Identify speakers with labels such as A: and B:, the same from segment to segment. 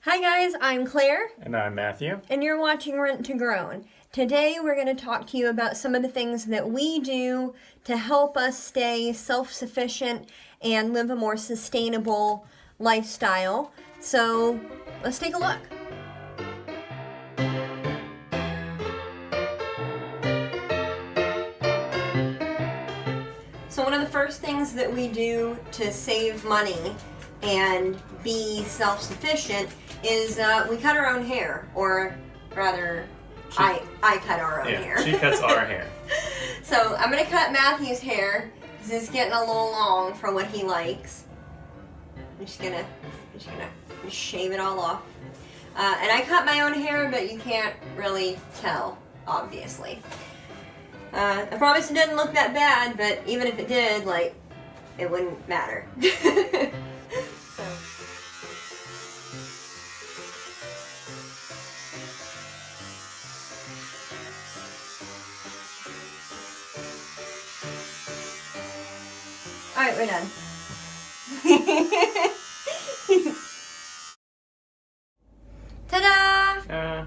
A: Hi guys, I'm Claire.
B: And I'm Matthew.
A: And you're watching Rent to Grown. Today we're going to talk to you about some of the things that we do to help us stay self-sufficient and live a more sustainable lifestyle. So let's take a look. So one of the first things that we do to save money and be self-sufficient is we cut our own hair, or rather, I cut our own hair.
B: She cuts our hair.
A: So I'm gonna cut Matthew's hair because it's getting a little long for what he likes. I'm just gonna shave it all off. And I cut my own hair, but you can't really tell, obviously. I promise it didn't look that bad, but even if it did, like, it wouldn't matter. Alright, we're done. Ta-da!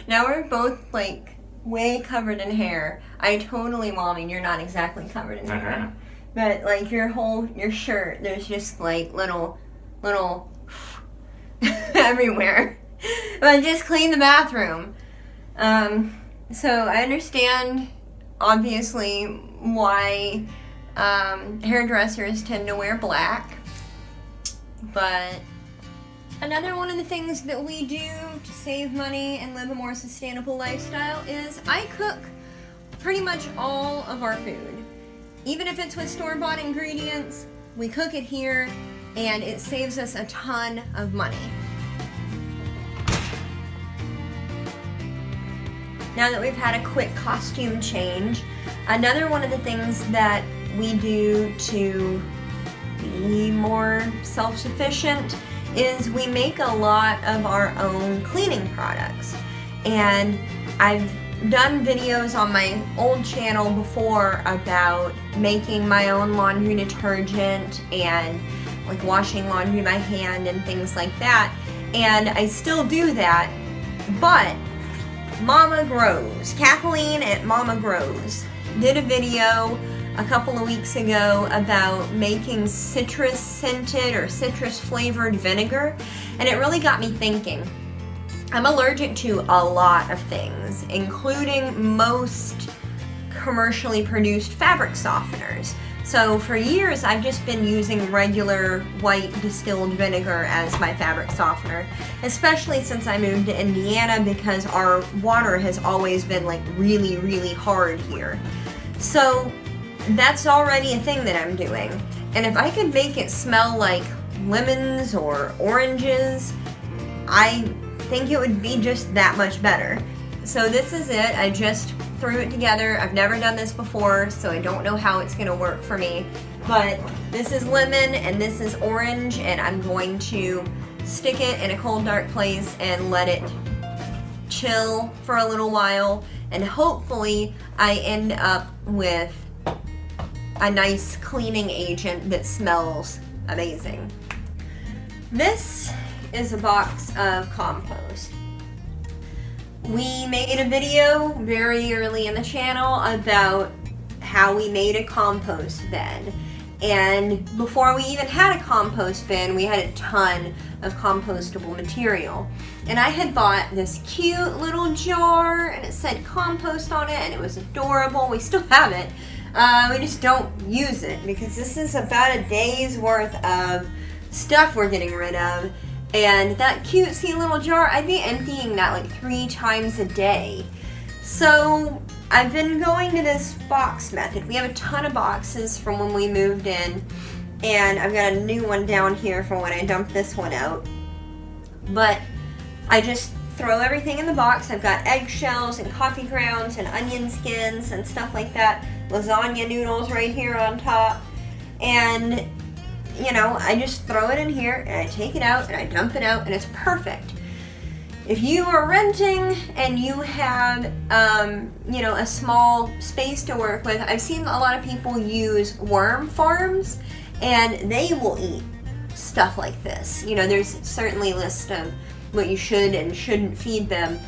A: Now we're both, like, way covered in hair. I totally, well, I mean, you're not exactly covered in hair. But, like, your shirt, there's just, like, little everywhere. But just clean the bathroom. So I understand, obviously, why hairdressers tend to wear black, but another one of the things that we do to save money and live a more sustainable lifestyle is I cook pretty much all of our food. Even if it's with store-bought ingredients, we cook it here and it saves us a ton of money. Now that we've had a quick costume change, another one of the things that we do to be more self-sufficient is we make a lot of our own cleaning products. And I've done videos on my old channel before about making my own laundry detergent and like washing laundry by hand and things like that. And I still do that, but Mama Grows, Kathleen at Mama Grows, did a video a couple of weeks ago about making citrus scented or citrus flavored vinegar, and it really got me thinking. I'm allergic to a lot of things, including most commercially produced fabric softeners. So for years I've just been using regular white distilled vinegar as my fabric softener, especially since I moved to Indiana because our water has always been like really, really hard here. So that's already a thing that I'm doing. And if I could make it smell like lemons or oranges, I think it would be just that much better. So this is it. I just threw it together. I've never done this before, so I don't know how it's gonna work for me. But this is lemon and this is orange, and I'm going to stick it in a cold, dark place and let it chill for a little while, and hopefully I end up with a nice cleaning agent that smells amazing. This is a box of compost. We made a video very early in the channel about how we made a compost bin. And before we even had a compost bin, we had a ton of compostable material. And I had bought this cute little jar and it said compost on it and it was adorable. We still have it. We just don't use it because this is about a day's worth of stuff we're getting rid of. And that cutesy little jar, I'd be emptying that like 3 times a day. So I've been going to this box method. We have a ton of boxes from when we moved in, and I've got a new one down here from when I dumped this one out. But I just throw everything in the box. I've got eggshells and coffee grounds and onion skins and stuff like that. Lasagna noodles right here on top. And you know, I just throw it in here and I take it out and I dump it out and it's perfect. If you are renting and you have, you know, a small space to work with, I've seen a lot of people use worm farms and they will eat stuff like this. You know, there's certainly lists of what you should and shouldn't feed them,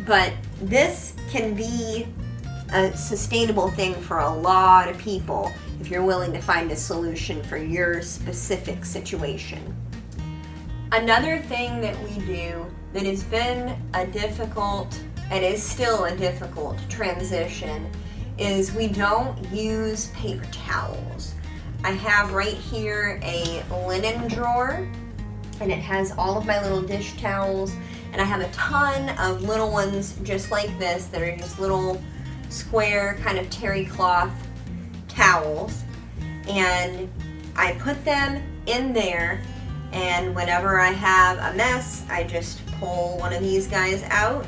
A: but this can be a sustainable thing for a lot of people if you're willing to find a solution for your specific situation. Another thing that we do that has been a difficult, and is still a difficult transition, is we don't use paper towels. I have right here a linen drawer, and it has all of my little dish towels, and I have a ton of little ones just like this that are just little square kind of terry cloth towels, and I put them in there, and whenever I have a mess, I just pull one of these guys out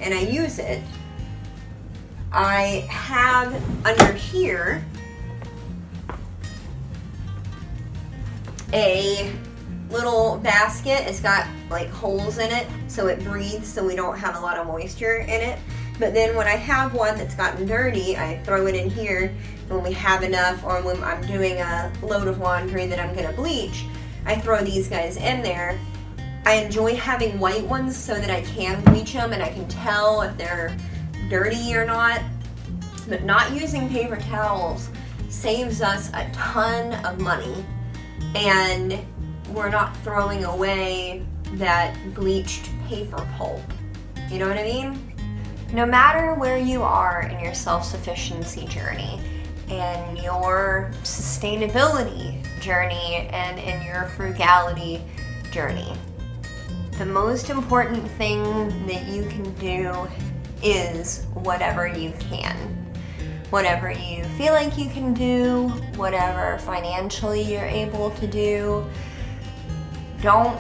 A: and I use it. I have under here a little basket. It's got like holes in it so it breathes, so we don't have a lot of moisture in it. But then when I have one that's gotten dirty, I throw it in here. When we have enough, or when I'm doing a load of laundry that I'm gonna bleach, I throw these guys in there. I enjoy having white ones so that I can bleach them and I can tell if they're dirty or not. But not using paper towels saves us a ton of money, and we're not throwing away that bleached paper pulp. You know what I mean? No matter where you are in your self-sufficiency journey, in your sustainability journey, and in your frugality journey, the most important thing that you can do is whatever you can. Whatever you feel like you can do, whatever financially you're able to do. Don't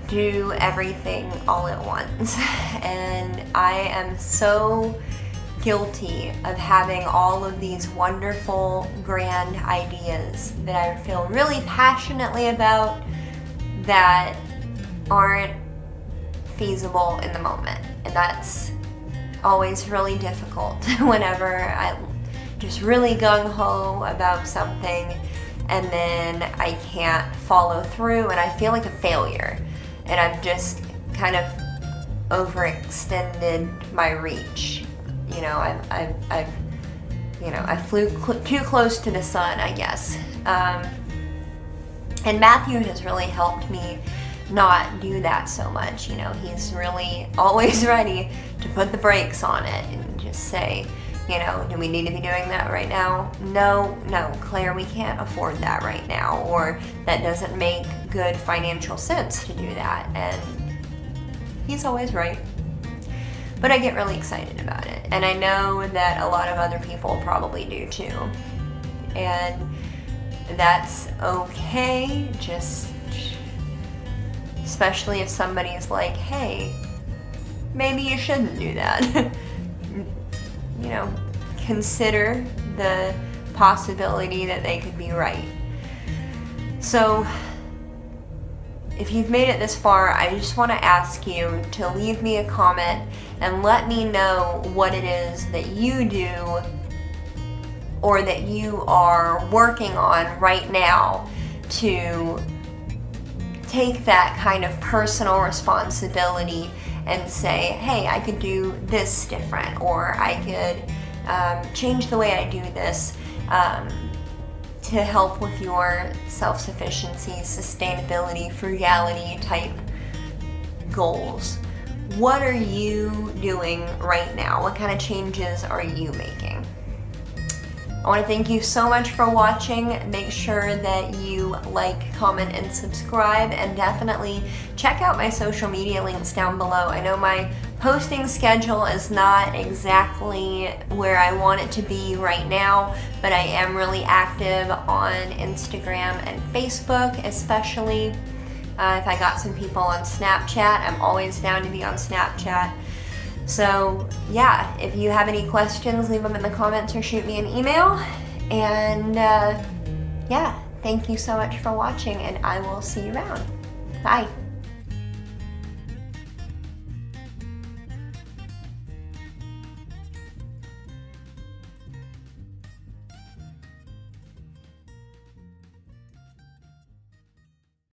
A: do everything all at once. And I am so guilty of having all of these wonderful, grand ideas that I feel really passionately about that aren't feasible in the moment. And that's always really difficult whenever I'm just really gung-ho about something and then I can't follow through and I feel like a failure and I've just kind of overextended my reach. You know, I flew too close to the sun, I guess. And Matthew has really helped me not do that so much. You know, he's really always ready to put the brakes on it and just say, you know, do we need to be doing that right now? No, Claire, we can't afford that right now, or that doesn't make good financial sense to do that. And he's always right. But I get really excited about it. And I know that a lot of other people probably do too. And that's okay, just especially if somebody's like, hey, maybe you shouldn't do that. You know, consider the possibility that they could be right. So, if you've made it this far, I just want to ask you to leave me a comment and let me know what it is that you do or that you are working on right now to take that kind of personal responsibility and say, hey, I could do this different, or I could change the way I do this to help with your self-sufficiency, sustainability, frugality type goals. What are you doing right now? What kind of changes are you making? I want to thank you so much for watching. Make sure that you like, comment, and subscribe, and definitely check out my social media links down below. I know my posting schedule is not exactly where I want it to be right now, but I am really active on Instagram and Facebook, especially. If I got some people on Snapchat, I'm always down to be on Snapchat. So yeah, if you have any questions, leave them in the comments or shoot me an email. And yeah, thank you so much for watching, and I will see you around. Bye.